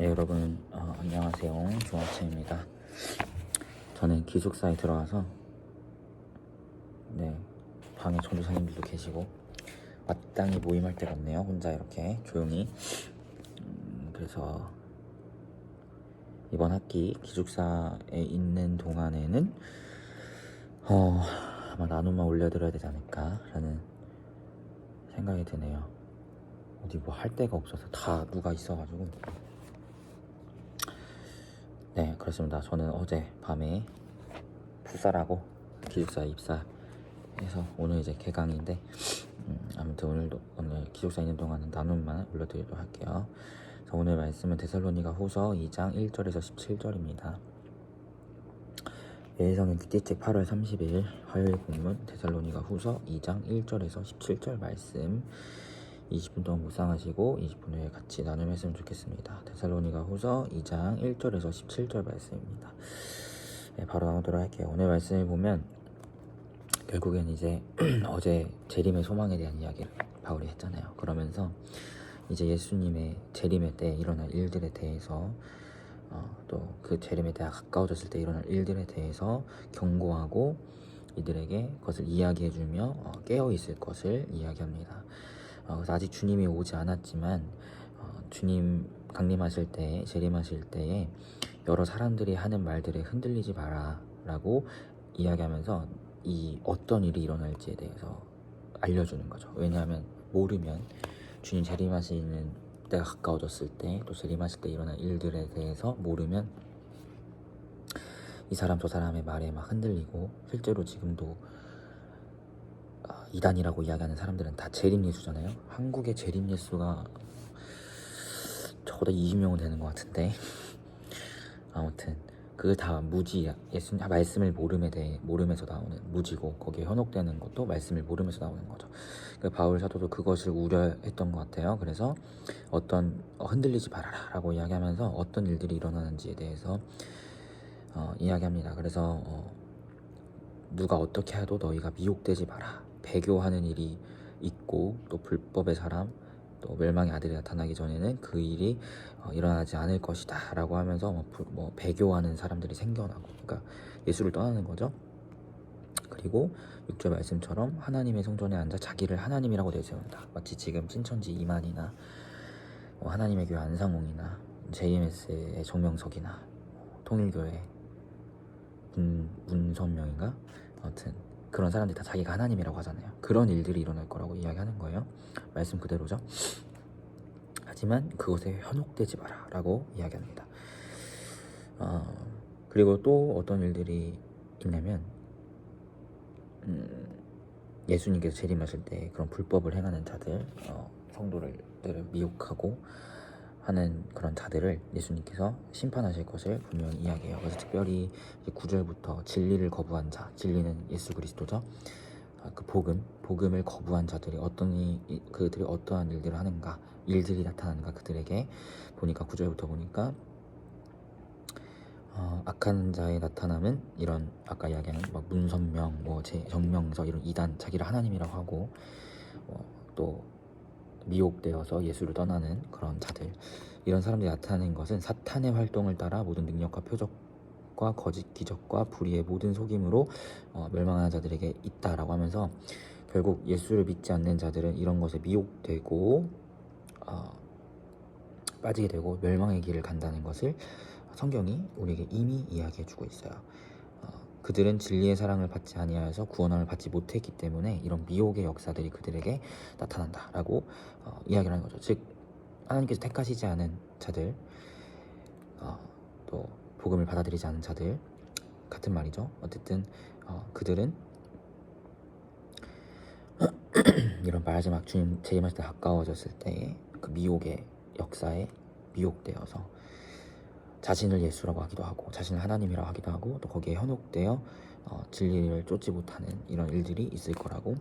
네, 여러분 안녕하세요. 조아채입니다. 저는 기숙사에 들어와서 방에 전도사님들도 계시고 마땅히 모임할 데가 없네요. 혼자 이렇게 조용히. 그래서 이번 학기 기숙사에 있는 동안에는 아마 나눔만 올려드려야 되지 않을까 라는 생각이 드네요. 어디 뭐 할 데가 없어서 다 누가 있어가지고. 네, 그렇습니다. 저는 어제 밤에 풋살하고 기숙사에 입사해서 오늘 이제 개강인데 아무튼 오늘 기숙사에 있는 동안은 나눔만 올려드리도록 할게요. 그래서 오늘 말씀은 데살로니가 후서 2장 1절에서 17절입니다. 예성의 귀띠책 8월 30일 화요일 본문 데살로니가 후서 2장 1절에서 17절 말씀 20분 동안 묵상하시고 20분 후에 같이 나눔했으면 좋겠습니다. 데살로니가 후서 2장 1절에서 17절 말씀입니다. 네, 바로 나오도록 할게요. 오늘 말씀을 보면 결국엔 이제 어제 재림의 소망에 대한 이야기를 바울이 했잖아요. 그러면서 이제 예수님의 재림의 때 일어날 일들에 대해서 또 그 재림에 대해 가까워졌을 때 일어날 일들에 대해서 경고하고 이들에게 그것을 이야기해주며 깨어있을 것을 이야기합니다. 그래서 아직 주님이 오지 않았지만 주님 강림하실 때, 재림하실 때에 여러 사람들이 하는 말들에 흔들리지 마라 라고 이야기하면서 이 어떤 일이 일어날지에 대해서 알려주는 거죠. 왜냐하면 모르면 주님 재림하시는 때가 가까워졌을 때, 또 재림하실 때 일어날 일들에 대해서 모르면 이 사람 저 사람의 말에 막 흔들리고, 실제로 지금도 이단이라고 이야기하는 사람들은 다 재림예수잖아요. 한국의 재림예수가 저보다 20명은 되는 것 같은데 아무튼 그게 다 무지야. 예수님 말씀을 모름에서 나오는 무지고, 거기에 현혹되는 것도 말씀을 모름에서 나오는 거죠. 그 바울 사도도 그것을 우려했던 것 같아요. 그래서 어떤 흔들리지 말아라 라고 이야기하면서 어떤 일들이 일어나는지에 대해서 이야기합니다. 그래서 누가 어떻게 해도 너희가 미혹되지 마라. 배교하는 일이 있고, 또 불법의 사람, 또 멸망의 아들이 나타나기 전에는 그 일이 일어나지 않을 것이다 라고 하면서 배교하는 사람들이 생겨나고, 그러니까 예수를 떠나는 거죠. 그리고 6절 말씀처럼 하나님의 성전에 앉아 자기를 하나님이라고 내세운다. 마치 지금 신천지 이만이나 하나님의 교회 안상홍이나 JMS의 정명석이나 통일교회 문선명인가? 아무튼 그런 사람들이 다 자기가 하나님이라고 하잖아요. 그런 일들이 일어날 거라고 이야기하는 거예요. 말씀 그대로죠. 하지만 그것에 현혹되지 마라 라고 이야기합니다. 그리고 또 어떤 일들이 있냐면 예수님께서 재림하실 때 그런 불법을 행하는 자들, 성도들을 미혹하고 하는 그런 자들을 예수님께서 심판하실 것을 분명히 이야기해요. 그래서 특별히 9절부터 진리를 거부한 자, 진리는 예수 그리스도죠. 그 복음을 거부한 자들이 그들이 어떠한 일들을 하는가, 일들이 나타나는가, 그들에게 보니까 9절부터 보니까 악한 자의 나타남은 이런 아까 이야기하는 막 문선명, 정명석 이런 이단, 자기를 하나님이라고 하고 또 미혹되어서 예수를 떠나는 그런 자들, 이런 사람들이 나타나는 것은 사탄의 활동을 따라 모든 능력과 표적과 거짓 기적과 불의의 모든 속임으로 멸망하는 자들에게 있다라고 하면서, 결국 예수를 믿지 않는 자들은 이런 것에 미혹되고 빠지게 되고 멸망의 길을 간다는 것을 성경이 우리에게 이미 이야기해주고 있어요. 그들은 진리의 사랑을 받지 아니하여서 구원함을 받지 못했기 때문에 이런 미혹의 역사들이 그들에게 나타난다라고 이야기를 하는 거죠. 즉 하나님께서 택하시지 않은 자들, 또 복음을 받아들이지 않은 자들, 같은 말이죠. 어쨌든 그들은 이런 마지막 주님 재림하실 때 가까워졌을 때의 그 미혹의 역사에 미혹되어서 자신을 예수라고 하기도 하고 자신을 하나님이라고 하기도 하고, 또 거기에 현혹되어 진리를 쫓지 못하는 이런 일들이 있을 거라고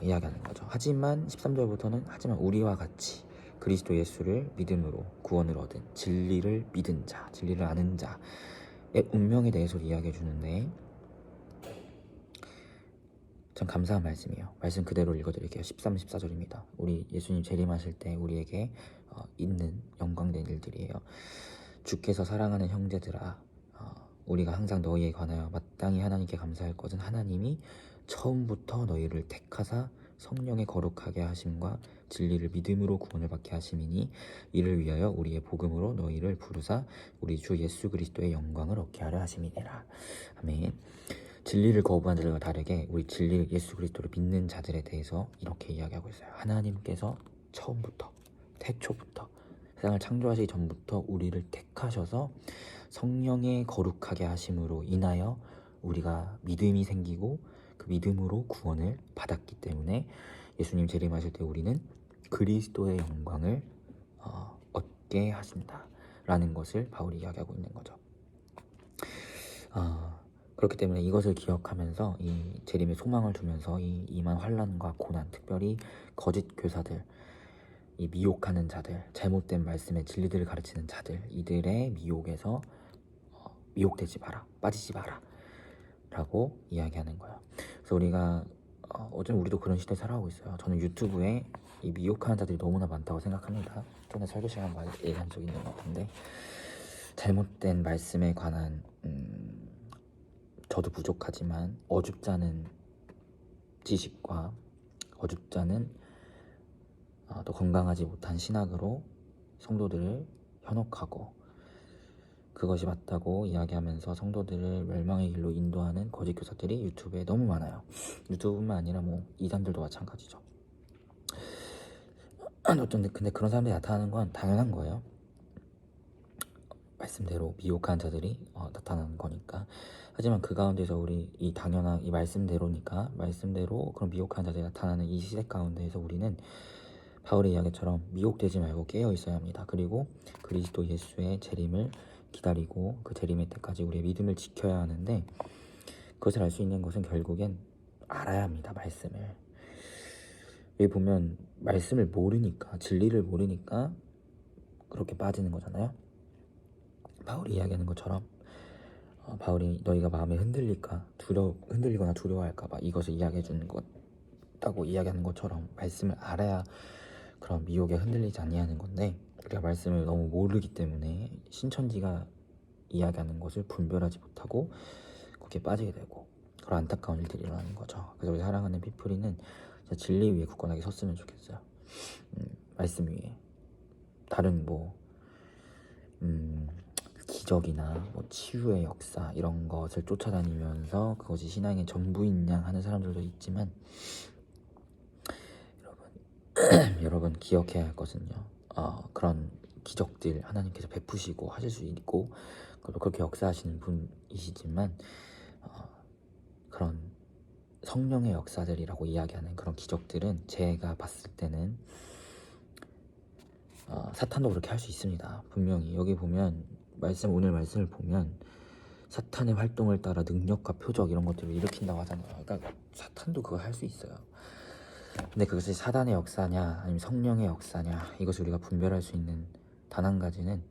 이야기하는 거죠. 하지만 13절부터는 하지만 우리와 같이 그리스도 예수를 믿음으로 구원을 얻은 진리를 믿은 자, 진리를 아는 자의 운명에 대해서 이야기해 주는데 참 감사한 말씀이에요. 말씀 그대로 읽어드릴게요. 13, 14절입니다. 우리 예수님 재림하실 때 우리에게 있는 영광된 일들, 일들이에요. 주께서 사랑하는 형제들아, 우리가 항상 너희에 관하여 마땅히 하나님께 감사할 것은 하나님이 처음부터 너희를 택하사 성령의 거룩하게 하심과 진리를 믿음으로 구원을 받게 하심이니 이를 위하여 우리의 복음으로 너희를 부르사 우리 주 예수 그리스도의 영광을 얻게 하려 하심이니라. 아멘. 진리를 거부한 자들과 다르게 우리 진리 예수 그리스도를 믿는 자들에 대해서 이렇게 이야기하고 있어요. 하나님께서 처음부터 태초부터 세상을 창조하시기 전부터 우리를 택하셔서 성령의 거룩하게 하심으로 인하여 우리가 믿음이 생기고 그 믿음으로 구원을 받았기 때문에 예수님 재림하실 때 우리는 그리스도의 영광을 얻게 하신다 라는 것을 바울이 이야기하고 있는 거죠. 그렇기 때문에 이것을 기억하면서 이 재림의 소망을 두면서 이 임한 환난과 고난, 특별히 거짓 교사들, 이 미혹하는 자들, 잘못된 말씀의 진리들을 가르치는 자들, 이들의 미혹에서 미혹되지 마라, 빠지지 마라 라고 이야기하는 거예요. 그래서 우리가 어제는 우리도 그런 시대에 살아가고 있어요. 저는 유튜브에 이 미혹하는 자들이 너무나 많다고 생각합니다. 전에 설교 시간 많이 얘기한 적이 있는 것 같은데, 잘못된 말씀에 관한 저도 부족하지만 어줍잖은 지식과 어줍잖은 또 건강하지 못한 신학으로 성도들을 현혹하고 그것이 맞다고 이야기하면서 성도들을 멸망의 길로 인도하는 거짓 교사들이 유튜브에 너무 많아요. 유튜브뿐만 아니라 뭐 이단들도 마찬가지죠. 근데 그런 사람들이 나타나는 건 당연한 거예요. 말씀대로 미혹한 자들이 나타나는 거니까. 하지만 그 가운데서 우리 이 당연한 이 말씀대로니까 말씀대로 그런 미혹한 자들이 나타나는 이 시대 가운데에서 우리는 바울의 이야기처럼 미혹되지 말고 깨어 있어야 합니다. 그리고 그리스도 예수의 재림을 기다리고 그 재림의 때까지 우리의 믿음을 지켜야 하는데, 그것을 알 수 있는 것은 결국엔 알아야 합니다. 말씀을. 여기 보면 말씀을 모르니까, 진리를 모르니까 그렇게 빠지는 거잖아요. 바울이 이야기하는 것처럼 바울이 너희가 마음에 흔들리거나 두려워할까봐 이것을 이야기해 주는 것다고 이야기하는 것처럼 말씀을 알아야 그런 미혹에 흔들리지 아니하는 건데, 우리가 말씀을 너무 모르기 때문에 신천지가 이야기하는 것을 분별하지 못하고 거기에 빠지게 되고 그런 안타까운 일들이 일어나는 거죠. 그래서 우리 사랑하는 피플이는 진리 위에 굳건하게 섰으면 좋겠어요. 말씀 위에. 다른 기적이나 치유의 역사 이런 것을 쫓아다니면서 그것이 신앙의 전부인 양 하는 사람들도 있지만, 여러분 기억해야 할 것은요, 그런 기적들 하나님께서 베푸시고 하실 수 있고 그렇게 역사하시는 분이시지만 그런 성령의 역사들이라고 이야기하는 그런 기적들은 제가 봤을 때는 사탄도 그렇게 할 수 있습니다. 분명히 여기 보면 오늘 말씀을 보면 사탄의 활동을 따라 능력과 표적 이런 것들을 일으킨다고 하잖아요. 그러니까 사탄도 그걸 할 수 있어요. 근데 그것이 사단의 역사냐 아니면 성령의 역사냐, 이것을 우리가 분별할 수 있는 단 한 가지는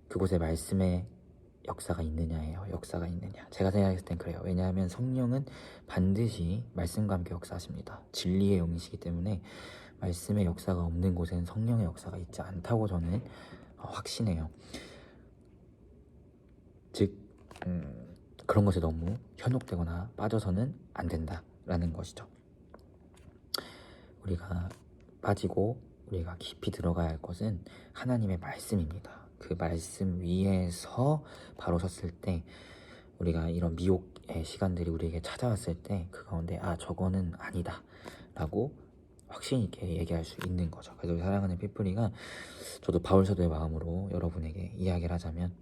그곳에 말씀의 역사가 있느냐예요. 역사가 있느냐. 제가 생각했을 땐 그래요. 왜냐하면 성령은 반드시 말씀과 함께 역사하십니다. 진리의 영이시기 때문에 말씀의 역사가 없는 곳에는 성령의 역사가 있지 않다고 저는 확신해요. 즉 그런 것에 너무 현혹되거나 빠져서는 안 된다라는 것이죠. 우리가 빠지고 우리가 깊이 들어가야 할 것은 하나님의 말씀입니다. 그 말씀 위에서 바로 섰을 때 우리가 이런 미혹의 시간들이 우리에게 찾아왔을 때 그 가운데 저거는 아니다 라고 확신 있게 얘기할 수 있는 거죠. 그래서 우리 사랑하는 피플이가, 저도 바울서도의 마음으로 여러분에게 이야기를 하자면,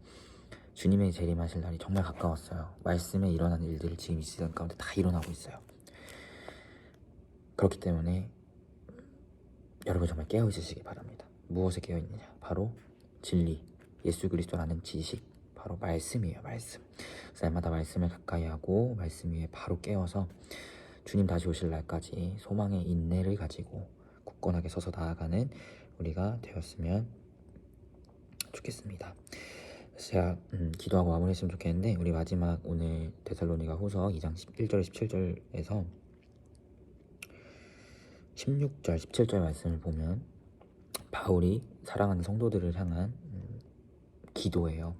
주님의 재림하실 날이 정말 가까웠어요. 말씀에 일어나는 일들을 지금 이 시간 가운데 다 일어나고 있어요. 그렇기 때문에 여러분 정말 깨어 있으시기 바랍니다. 무엇에 깨어 있느냐? 바로 진리, 예수 그리스도라는 지식, 바로 말씀이에요. 말씀. 날마다 말씀을 가까이 하고 말씀 위에 바로 깨어서 주님 다시 오실 날까지 소망의 인내를 가지고 굳건하게 서서 나아가는 우리가 되었으면 좋겠습니다. 제가 기도하고 마무리했으면 좋겠는데, 우리 마지막 오늘 데살로니가 후서 2장 1절 17절에서 16절 17절 말씀을 보면 바울이 사랑하는 성도들을 향한 기도예요.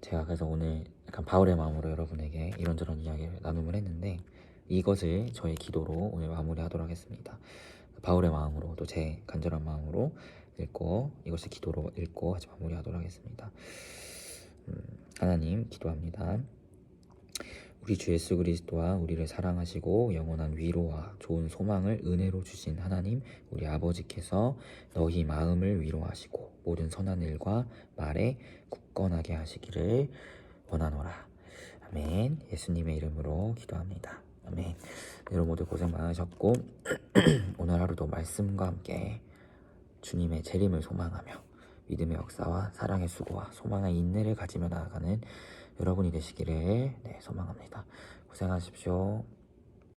제가 그래서 오늘 약간 바울의 마음으로 여러분에게 이런저런 이야기를 나눔을 했는데 이것을 저의 기도로 오늘 마무리하도록 하겠습니다. 바울의 마음으로 또 제 간절한 마음으로 읽고 이것을 기도로 읽고 같이 마무리하도록 하겠습니다. 하나님 기도합니다. 우리 주 예수 그리스도와 우리를 사랑하시고 영원한 위로와 좋은 소망을 은혜로 주신 하나님 우리 아버지께서 너희 마음을 위로하시고 모든 선한 일과 말에 굳건하게 하시기를 원하노라. 아멘. 예수님의 이름으로 기도합니다. 아멘. 여러분 모두 고생 많으셨고 오늘 하루도 말씀과 함께 주님의 재림을 소망하며 믿음의 역사와 사랑의 수고와 소망의 인내를 가지며 나아가는 여러분이 되시기를 소망합니다. 고생하십시오.